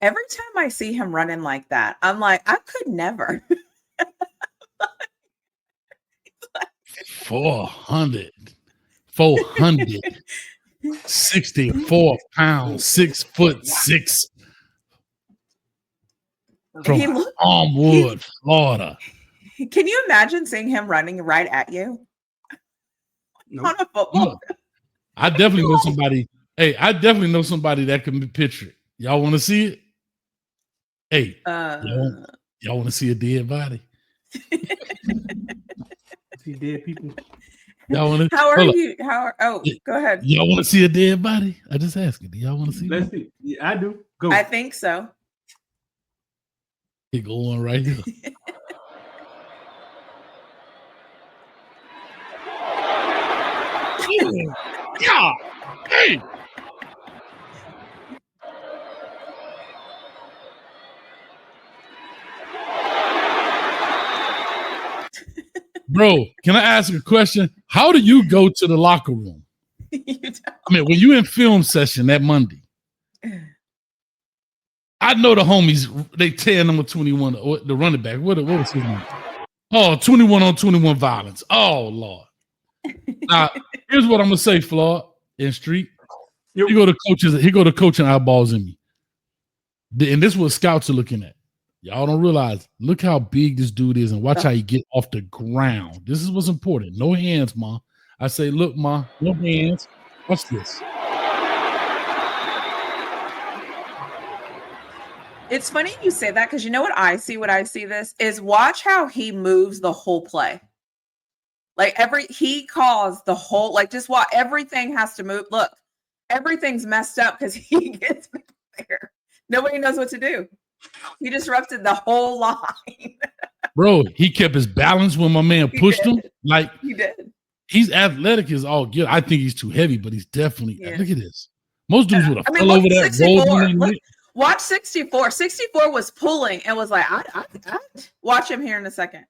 Every time I see him running like that, I'm like, I could never. 464 pounds, 6'6", from Armwood, Florida. Can you imagine seeing him running right at you on a football? I definitely know somebody. Hey, I definitely know somebody that can picture it. Y'all want to see it? Hey, y'all want to see a dead body? See dead people. Y'all want to? How are you? Go ahead. Y'all want to see a dead body? I just asked you. Do y'all want to see? Let's see. Yeah, I do. Go. I think so. It go on right here. Yeah. Hey. Bro, can I ask a question? How do you go to the locker room? I mean, when you in film session that Monday, I know the homies, they tear number 21, the running back. What was his name? Oh, 21 on 21 violence. Oh, Lord. Now, here's what I'm going to say, Flawed and Street. He go to coaching eyeballs in me. And this is what scouts are looking at. Y'all don't realize, look how big this dude is and watch how he get off the ground. This is what's important. No hands, Ma. I say, look, Ma, no hands. Watch this. It's funny you say that because you know what I see this is watch how he moves the whole play. Like he calls the whole, like just what everything has to move. Look, everything's messed up because he gets there. Nobody knows what to do. He disrupted the whole line. Bro, he kept his balance when my man pushed him. Like he did. He's athletic as all get. I think he's too heavy, but he's definitely look at this. Most dudes would have fell over that road. Watch 64. 64 was pulling and was like, I watch him here in a second.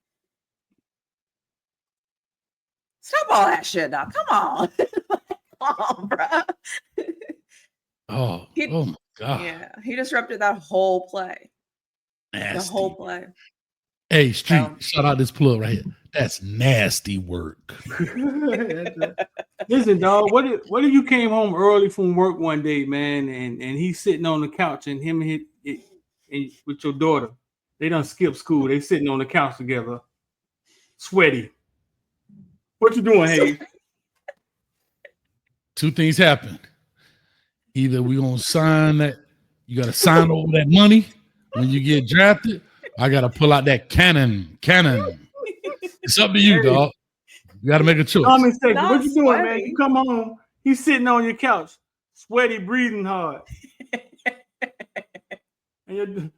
Stop all that shit now. Come on. Come on, bro. Oh my God. Yeah, he disrupted that whole play. Nasty. The whole play. Hey, Street, shout out this plug right here. That's nasty work. Listen, dog, what if you came home early from work one day, man, and he's sitting on the couch and him and with your daughter, they done skip school. They sitting on the couch together, sweaty. What you doing, Hayes? Two things happen. Either we gonna sign that, you gotta sign over that money when you get drafted. I gotta pull out that cannon. It's up to you, dog. You gotta make a choice. What you doing, man? You come home, he's sitting on your couch, sweaty, breathing hard. And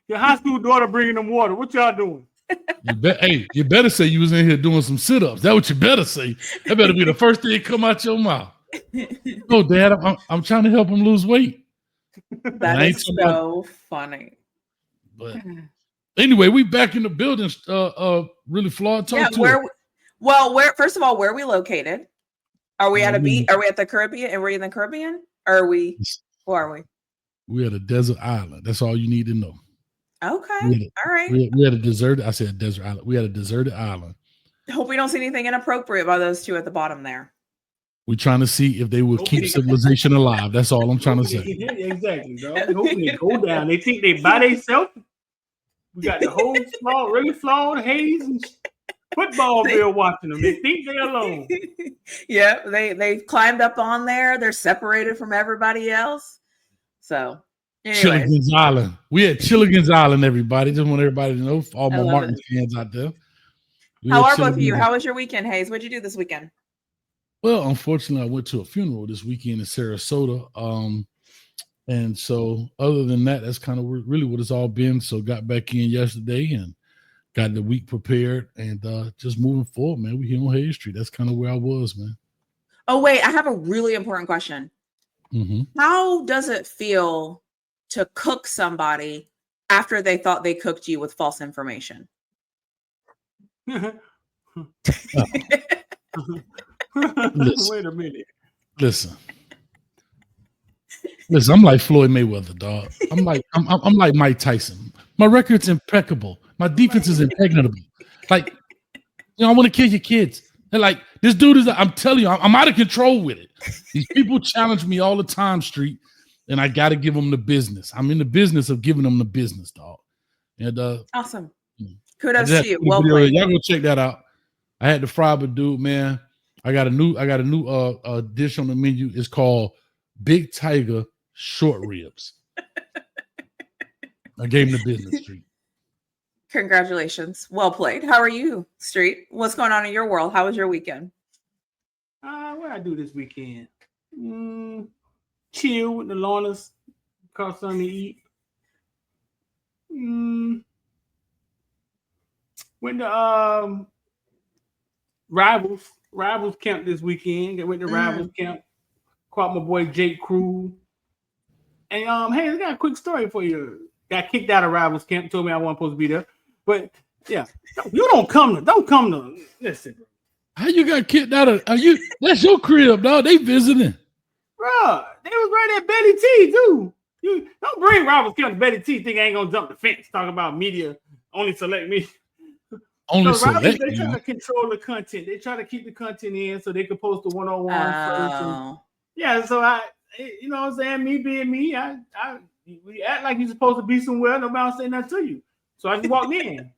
your high school daughter bringing them water. What y'all doing? You better say you was in here doing some sit-ups. That's what you better say. That better be the first thing that come out your mouth. No, Dad, I'm trying to help him lose weight. That is so funny. But anyway, we back in the building. Really flawed. Where? First of all, where are we located? Are we at a beach? Are we at the Caribbean? Are we in the Caribbean? Or are we? Who are we? We're at a desert island. That's all you need to know. Okay. All right. We had a deserted. I said desert island. We had a deserted island. Hope we don't see anything inappropriate by those two at the bottom there. We're trying to see if they will keep civilization alive. That's all I'm trying to say. Exactly, dog. Hopefully they go down. They think they by themselves. We got the whole really flawed Hayes and football bill watching them. They think they're alone. Yeah, they've climbed up on there. They're separated from everybody else. So, Chilligan's Island. We at Chilligan's Island, everybody. Just want everybody to know, all my Martin fans out there. How are both of you? How was your weekend, Hayes? What'd you do this weekend? Well, unfortunately, I went to a funeral this weekend in Sarasota. And so other than that, that's kind of really what it's all been. So got back in yesterday and got the week prepared and just moving forward, man. We here on Hayes Street. That's kind of where I was, man. Oh, wait, I have a really important question. Mm-hmm. How does it feel to cook somebody after they thought they cooked you with false information? Listen. Wait a minute. Listen, I'm like Floyd Mayweather, dog. I'm like Mike Tyson. My record's impeccable. My defense is impeccable. Like, I want to kill your kids. And like, this dude is, I'm telling you, I'm out of control with it. These people challenge me all the time, Street, and I got to give them the business. I'm in the business of giving them the business, dog. And awesome. Kudos to you. Well video. played. Y'all go check that out. I had the fry, but dude, man, I got a new dish on the menu. It's called Big Tiger Short Ribs. I gave him the business, Street. Congratulations. Well played. How are you, Street? What's going on in your world? How was your weekend? What I do this weekend? Chill with the Lornas. Caught something to eat. Went to Rivals camp this weekend. Went to Rivals camp. Caught my boy Jake Crew. And hey, I got a quick story for you. Got kicked out of Rivals camp. Told me I wasn't supposed to be there. But yeah, you don't come to listen. How you got kicked out of? That's your crib, dog. They visiting, bro. They was right at Betty T too. You don't bring Rivals camp to Betty T. Think I ain't gonna jump the fence. Talk about media only select me. Only so select. They try to control the content. They try to keep the content in so they can post the one-on-one first. Yeah, so you know what I'm saying? Me being me, we act like you're supposed to be somewhere. Nobody say nothing to you. So I just walked in.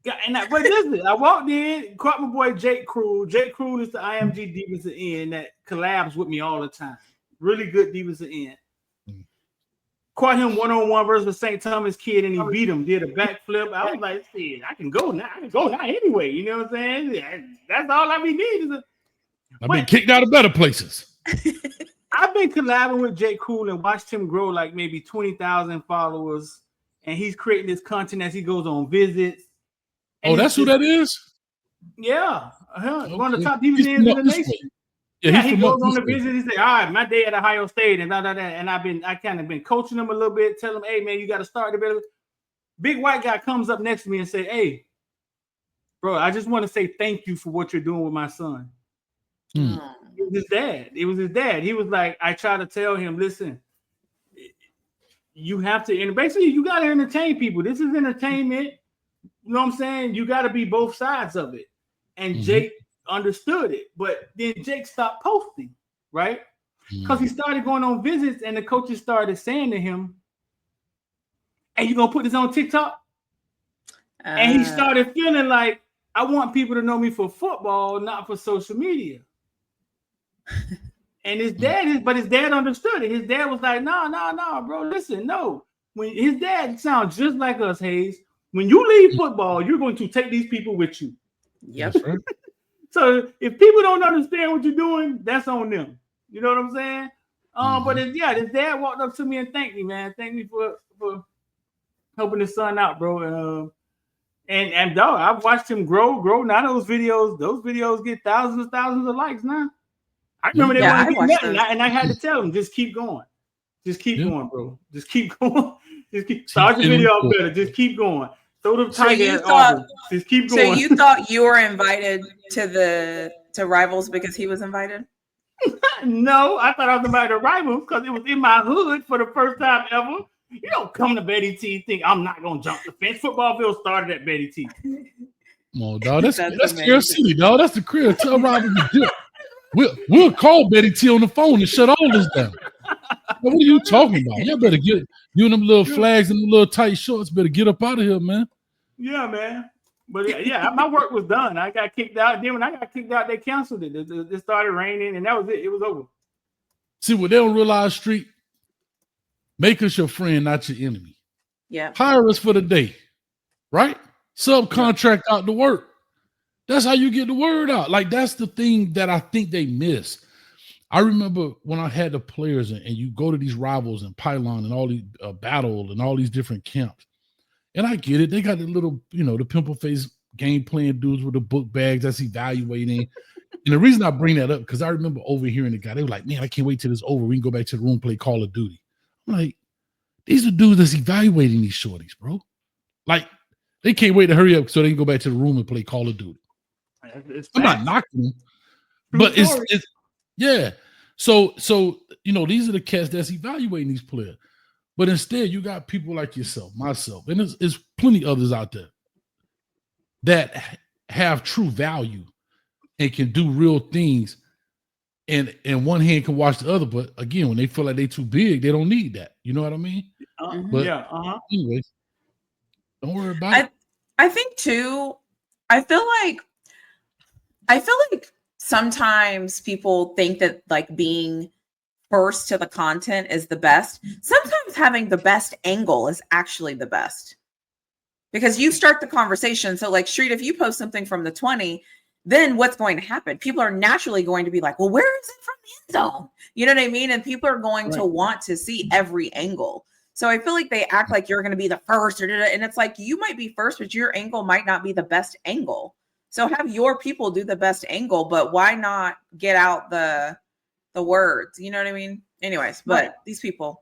But listen, I walked in, caught my boy Jake Crew. Jake Crew is the IMG defensive end that collabs with me all the time. Really good defensive end. Caught him one-on-one versus the St. Thomas kid, and he beat him. Did a backflip. I was like, "Shit, I can go now. Anyway." You know what I'm saying? That's all I be needing. I've been kicked out of better places. I've been collabing with Jake Crew and watched him grow like maybe 20,000 followers, and he's creating this content as he goes on visits. And that's who that is? Yeah. Okay. One of the top defensive ends in the nation. Yeah, he goes on the visit. He said, "All right, my day at Ohio State," and blah, blah, blah. And I kind of been coaching him a little bit, tell him, "Hey, man, you got to start the better." Big white guy comes up next to me and say, "Hey, bro, I just want to say thank you for what you're doing with my son." It was his dad. He was like, I try to tell him, listen, you have to, and basically you got to entertain people. This is entertainment. You know what I'm saying? You got to be both sides of it. And Jake understood it, but then Jake stopped posting, right? Because he started going on visits, and the coaches started saying to him, "Hey, you gonna put this on TikTok?" And he started feeling like, I want people to know me for football, not for social media. And his dad understood it. His dad was like, no, bro, listen, no. When his dad sounds just like us, Hayes. When you leave football, you're going to take these people with you. Yep. So if people don't understand what you're doing, that's on them. You know what I'm saying? But his dad walked up to me and thanked me, man. Thank me for helping his son out, bro. And dog, I've watched him grow. Now those videos get thousands of likes now. I remember they wanted to get nothing, and I had to tell them, just keep going. Just keep going, bro. Just keep going. Start your video off better. Just keep going. Throw the tiger just keep going. So you thought you were invited to Rivals because he was invited? No, I thought I was invited to Rivals because it was in my hood for the first time ever. You don't come to Betty T think I'm not gonna jump the fence. Football field started at Betty T. Come on, dog. That's your city, dog. That's the crib. Tell Robin to do it. We'll call Betty T on the phone and shut all this down. What are you talking about? Y'all better get you and them little flags and them little tight shorts. Better get up out of here, man. Yeah, man. But yeah, my work was done. I got kicked out. Then when I got kicked out, they canceled it. It started raining, and that was it. It was over. See what they don't realize, Street. Make us your friend, not your enemy. Yeah. Hire us for the day, right? Subcontract out the work. That's how you get the word out. Like, that's the thing that I think they miss. I remember when I had the players and you go to these Rivals and Pylon and all these battle and all these different camps. And I get it. They got the little, the pimple face game playing dudes with the book bags that's evaluating. And the reason I bring that up, because I remember overhearing the guy. They were like, man, I can't wait till it's over. We can go back to the room, play Call of Duty. I'm like, these are dudes that's evaluating these shorties, bro. Like, they can't wait to hurry up so they can go back to the room and play Call of Duty. I'm not knocking them, But it's yeah. So these are the cats that's evaluating these players. But instead, you got people like yourself, myself, and there's plenty others out there that have true value and can do real things. And one hand can watch the other. But again, when they feel like they're too big, they don't need that. You know what I mean? But anyways, don't worry about it. I think too, I feel like sometimes people think that like being first to the content is the best. Sometimes having the best angle is actually the best because you start the conversation. So like Street, if you post something from the 20, then what's going to happen? People are naturally going to be like, well, where is it from the end zone? You know what I mean? And people are going to want to see every angle. So I feel like they act like you're going to be the first, and it's like you might be first, but your angle might not be the best angle. So have your people do the best angle, but why not get out the words? You know what I mean? Anyways, but these people,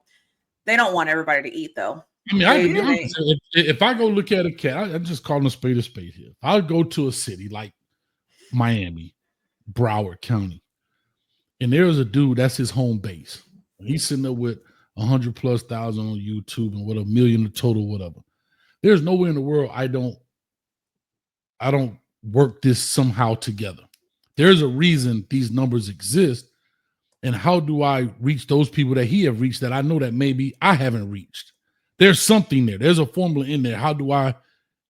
they don't want everybody to eat though. I mean, I can be honest. If I go look at a cat, I'm just calling a spade here. If I go to a city like Miami, Broward County, and there's a dude that's his home base. He's sitting there with 100,000+ on YouTube and with 1 million in total, whatever. There's nowhere in the world I don't work this somehow together. There's a reason these numbers exist, and how do I reach those people that he have reached that I know that maybe I haven't reached? There's something there. There's a formula in there. How do I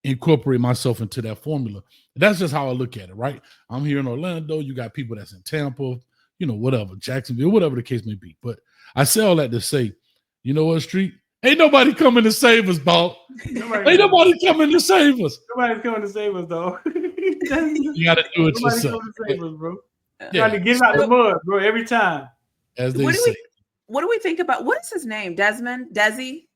incorporate myself into that formula? That's just how I look at it, right? I'm here in Orlando. You got people that's in Tampa, whatever, Jacksonville, whatever the case may be. But I say all that to say, you know what, Street? Ain't nobody coming to save us, dog. Ain't nobody coming to save us. Nobody's coming to save us, though. You got to do it yourself. Coming to save us, bro. Trying to get out the mud, bro, every time. As they say. What do we think about, what is his name? Desmond Watson.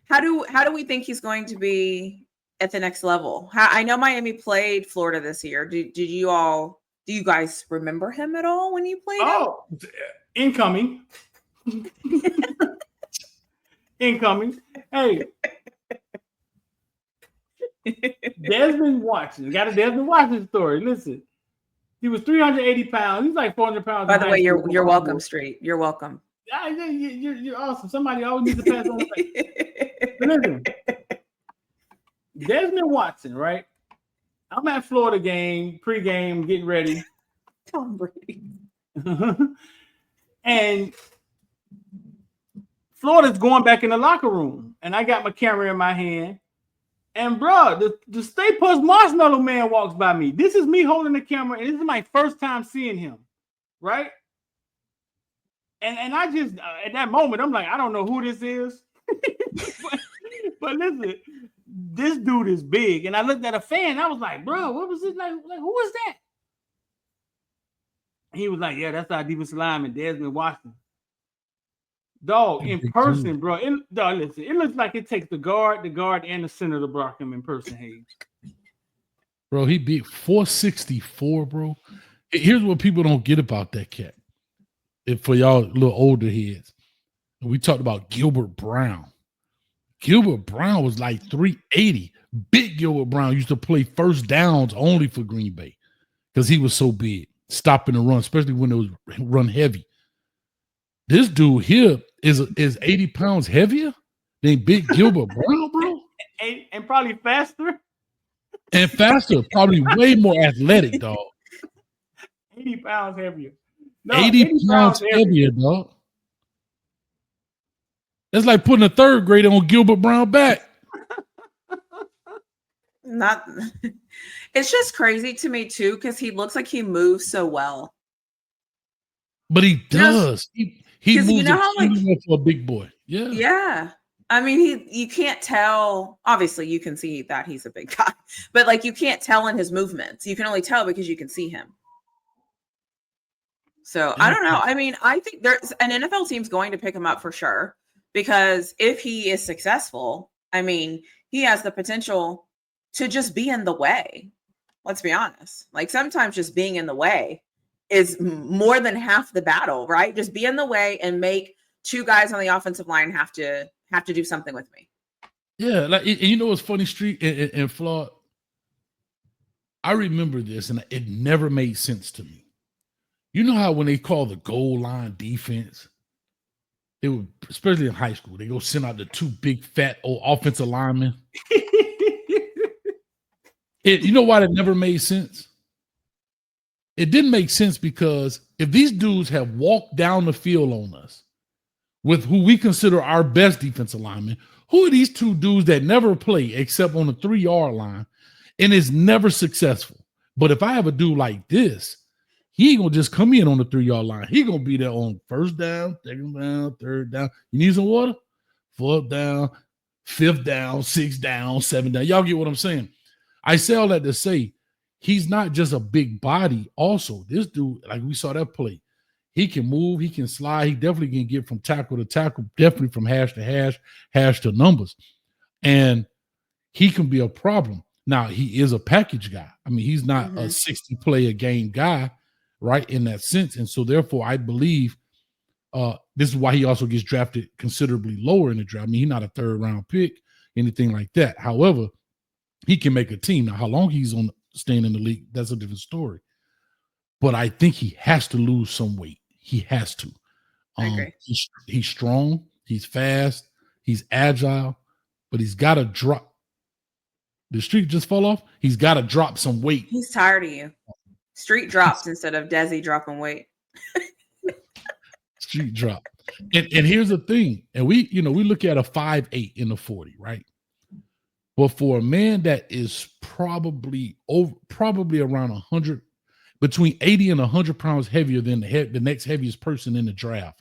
How do we think he's going to be at the next level? I know Miami played Florida this year. Do you guys remember him at all when you played him? Incoming. Incoming. Hey. Desmond Watson. Got a Desmond Watson story. Listen. He was 380 pounds. He's like 400 pounds. By the way, you're welcome, Street. You're welcome. You're awesome. Somebody always needs to pass on. Listen. Desmond Watson, right? I'm at Florida game, pregame, getting ready. Tom Brady. And Florida's going back in the locker room. And I got my camera in my hand. And bro, the Stay Puft Marshmallow Man walks by me. This is me holding the camera, and this is my first time seeing him, right? And I just at that moment I'm like, I don't know who this is, but listen, this dude is big. And I looked at a fan. I was like, bro, what was it like? Who was that? He was like, yeah, that's our defensive lineman, Desmond Watson. Dog, in person, bro. Listen, it looks like it takes the guard, and the center to block him in person, Hayes. Bro, he beat 464, bro. Here's what people don't get about that cat. For y'all little older heads, we talked about Gilbert Brown. Gilbert Brown was like 380. Big Gilbert Brown used to play first downs only for Green Bay because he was so big, stopping the run, especially when it was run heavy. This dude here is 80 pounds heavier than Big Gilbert Brown, bro. And probably faster. And faster, probably way more athletic, dog. 80 pounds heavier. No, 80 pounds heavier, dog. That's like putting a third grader on Gilbert Brown back. It's just crazy to me too, because he looks like he moves so well. But he does. He moves well for a big boy. Yeah. Yeah. I mean, you can't tell. Obviously, you can see that he's a big guy, but like you can't tell in his movements. You can only tell because you can see him. So I don't know. I mean, I think there's an NFL team's going to pick him up for sure, because if he is successful, I mean, he has the potential to just be in the way. Let's be honest. Like sometimes just being in the way is more than half the battle, right? Just be in the way and make two guys on the offensive line have to do something with me. Yeah, like, and you know what's funny, Street and Flawed? I remember this, and it never made sense to me. You know how when they call the goal line defense, they would, especially in high school, they go send out the two big fat old offensive linemen. You know why that never made sense? It didn't make sense because if these dudes have walked down the field on us with who we consider our best defensive linemen, who are these two dudes that never play except on the 3-yard line and is never successful? But if I have a dude like this, he ain't gonna just come in on the 3-yard line. He gonna be there on first down, second down, third down. You need some water? Fourth down, fifth down, sixth down, seventh down. Y'all get what I'm saying? I say all that to say he's not just a big body. Also, this dude, like we saw that play, he can move, he can slide, he definitely can get from tackle to tackle, definitely from hash to hash, hash to numbers. And he can be a problem. Now, he is a package guy. I mean, he's not a 60 play a game guy, right, in that sense. And so, therefore, I believe this is why he also gets drafted considerably lower in the draft. I mean, he's not a third-round pick, anything like that. However, he can make a team. Now, how long he's staying in the league, that's a different story. But I think he has to lose some weight. He has to. I agree. He's strong. He's fast. He's agile. But he's got to drop. The streak just fall off. He's got to drop some weight. He's tired of you. Street drops instead of Desi dropping weight. Street drop. And here's the thing. And we look at a 5'8" in the 40, right? But for a man that is probably around 100, between 80 and 100 pounds heavier than the next heaviest person in the draft,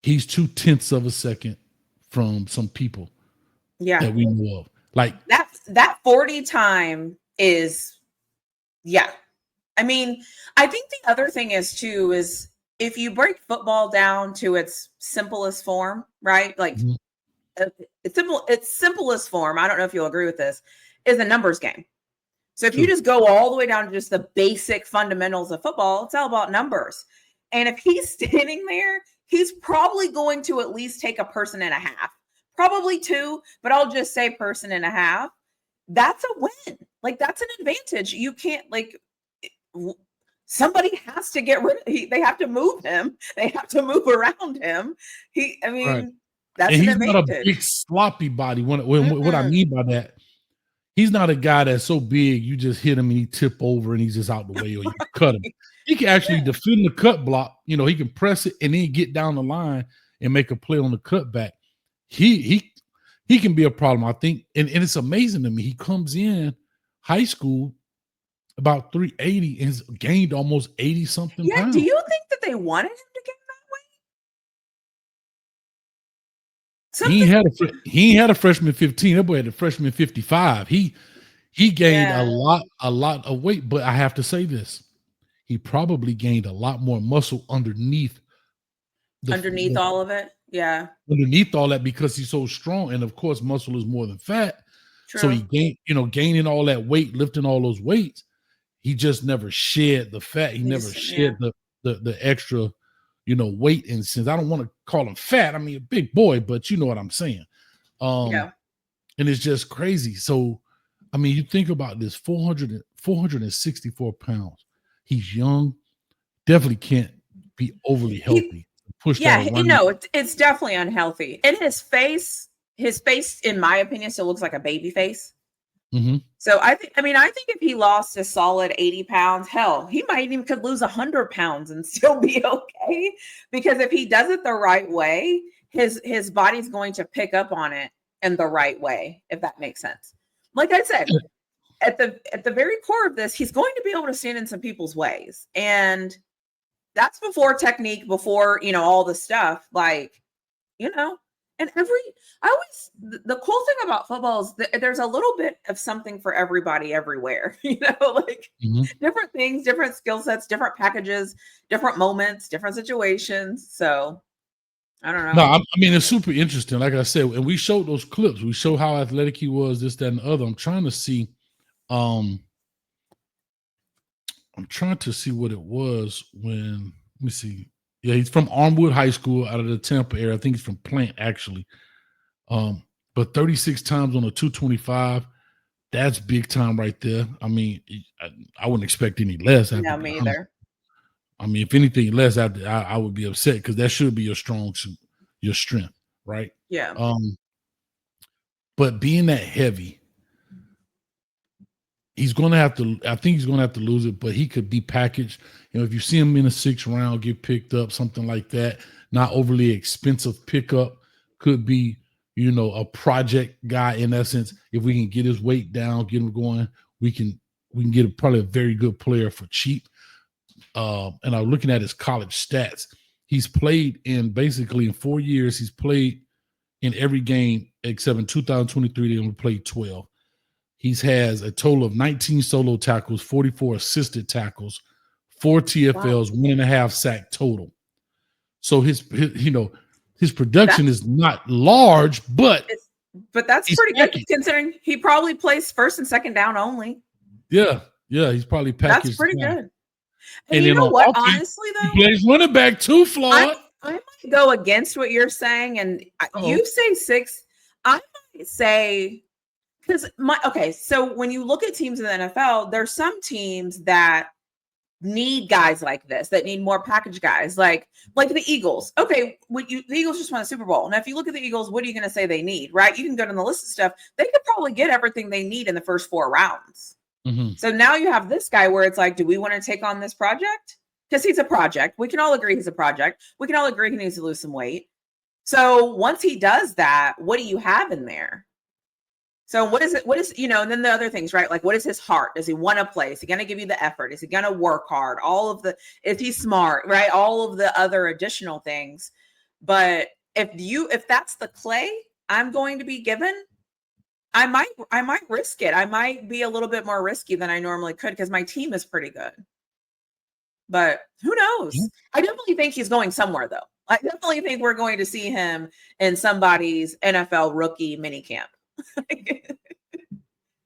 he's 0.2 of a second from some people that we know of. Like that 40 time is, yeah. I mean, I think the other thing is too, is if you break football down to its simplest form, right? Like its simplest form, I don't know if you'll agree with this, is a numbers game. So if you just go all the way down to just the basic fundamentals of football, it's all about numbers. And if he's standing there, he's probably going to at least take a person and a half, probably two, but I'll just say person and a half. That's a win. Like, that's an advantage. You can't, like, somebody has to get rid of him. They have to move him. They have to move around him. Right. That's and an he's advantage. Not a big sloppy body. What I mean by that, he's not a guy that's so big you just hit him and he tip over and he's just out the way or you cut him. He can actually defend the cut block. You know, he can press it and then get down the line and make a play on the cutback. He can be a problem, I think. And it's amazing to me. He comes in high school about 380 and has gained almost 80 something pounds. Do you think that they wanted him to gain that weight? He ain't had a freshman 15. That boy had a freshman 55. He gained a lot of weight, but I have to say this. He probably gained a lot more muscle underneath all of it. Yeah. Underneath all that, because he's so strong. And of course, muscle is more than fat. True. So he gaining all that weight, lifting all those weights. He just never shed the fat. He never shed the extra, weight. And since I don't want to call him fat, I mean a big boy, but you know what I'm saying. And it's just crazy. So, I mean, you think about this, 464 pounds. He's young, definitely can't be overly healthy. It's definitely unhealthy. And his face, in my opinion, still looks like a baby face. Mm-hmm. So I think if he lost a solid 80 pounds, hell, he might even could lose 100 pounds and still be okay. Because if he does it the right way, his body's going to pick up on it in the right way, if that makes sense. Like I said, at the very core of this, he's going to be able to stand in some people's ways. And that's before technique, before, all the stuff, like, and the cool thing about football is that there's a little bit of something for everybody everywhere, different things, different skill sets, different packages, different moments, different situations. So I don't know. No, I mean, it's super interesting. Like I said, and we showed those clips. We show how athletic he was, this, that, and the other. I'm trying to see what it was when, let me see. Yeah, he's from Armwood High School out of the Tampa area. I think he's from Plant, actually. But 36 times on a 225. That's big time right there. I mean, I wouldn't expect any less. No, me either. I mean, if anything less, I would be upset because that should be your strong suit, your strength, right? Yeah. But being that heavy, he's going to have to. I think he's going to have to lose it, but he could be packaged. You know, if you see him in a 6th round, get picked up, something like that, not overly expensive pickup, could be, you know, a project guy in essence. If we can get his weight down, get him going, we can get probably a very good player for cheap. And I'm looking at his college stats. He's played in 4 years. He's played in every game except in 2023. They only played 12. He has a total of 19 solo tackles, 44 assisted tackles, 4 TFLs, 1.5 sack total. So his production is not large, but that's pretty good considering he probably plays 1st and 2nd down only. Yeah, he's probably packaged. That's pretty good. And you know what? offense, honestly, though, he plays running back too. Flawed. I might go against what you're saying, and you say 6. I might say because so when you look at teams in the NFL, there's some teams that need guys like this, that need more package guys, like the Eagles. Okay, the Eagles just won a Super Bowl. Now, if you look at the Eagles, what are you going to say they need, right? You can go down the list of stuff. They could probably get everything they need in the first 4 rounds. Mm-hmm. So now you have this guy where it's like, do we want to take on this project? Because he's a project. We can all agree he's a project. We can all agree he needs to lose some weight. So once he does that, what do you have in there? So what is, and then the other things, right? Like, what is his heart? Does he want to play? Is he going to give you the effort? Is he going to work hard? If he's smart, right? All of the other additional things. But if that's the clay I'm going to be given, I might risk it. I might be a little bit more risky than I normally could because my team is pretty good. But who knows? Mm-hmm. I definitely think he's going somewhere, though. I definitely think we're going to see him in somebody's NFL rookie minicamp.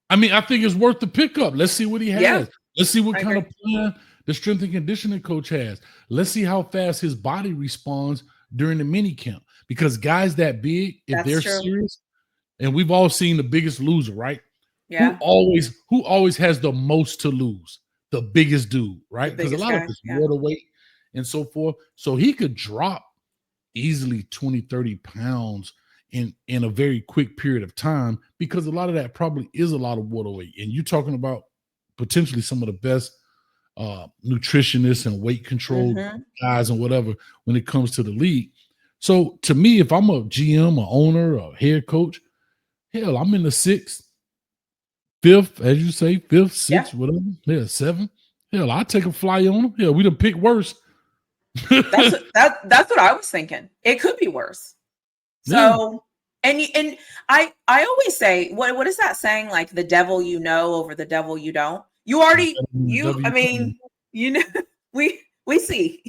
I mean, I think it's worth the pickup. Let's see what he has. Yeah, let's see what kind of plan the strength and conditioning coach has. Let's see how fast his body responds during the minicamp. Because guys that big, if they're serious, and we've all seen the biggest loser, right? Yeah. Who always has the most to lose? The biggest dude, right? Because a lot of it's water weight and so forth. So he could drop easily 20, 30 pounds in a very quick period of time, because a lot of that probably is a lot of water weight. And you're talking about potentially some of the best nutritionists and weight control guys and whatever when it comes to the league. So to me, if I'm a GM, an owner, a head coach, hell, I'm in the 6th, 5th, as you say, 5th, 6th, whatever. Yeah, 7th. Hell, I'll take a fly on them. Hell, we done pick worse. That's what I was thinking. It could be worse. So, and I always say, what is that saying? Like, the devil you know over the devil you don't. We see, like, we see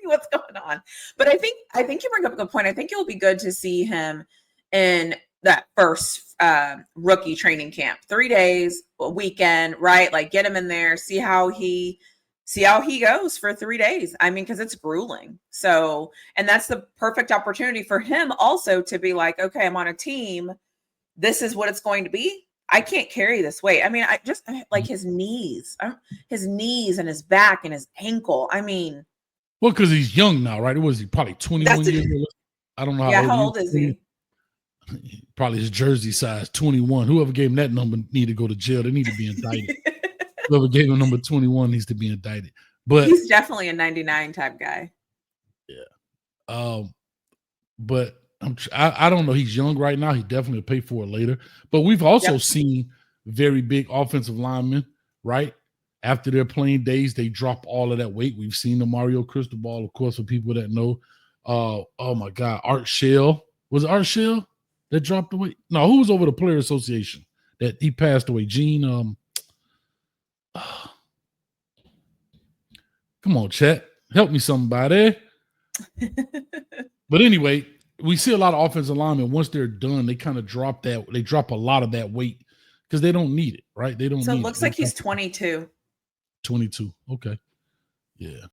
what's going on. But I think you bring up a good point. I think it'll be good to see him in that first rookie training camp, 3 days, a weekend, right? Like, get him in there, see how he goes for 3 days. I mean, because it's grueling. So, and that's the perfect opportunity for him also to be like, okay, I'm on a team. This is what it's going to be. I can't carry this weight. I mean, I just like his knees and his back and his ankle. I mean, well, because he's young now, right? Was he probably 21 years old? I don't know how old is he? Probably his jersey size, 21. Whoever gave him that number need to go to jail. They need to be indicted. Whoever gave him number 21 needs to be indicted. But he's definitely a 99 type guy. Yeah. But I don't know. He's young right now. He definitely will pay for it later. But we've also seen very big offensive linemen, right? After their playing days, they drop all of that weight. We've seen the Mario Cristobal, of course, for people that know. Oh my God, Art Shell. Was it Art Shell that dropped the weight? No, who was over the Player Association that he passed away? Gene. Come on, chat. Help me, somebody. But anyway, we see a lot of offensive linemen. Once they're done, they kind of drop that. They drop a lot of that weight because they don't need it, right? They don't. So it looks like he's 22. 22. Okay. Yeah.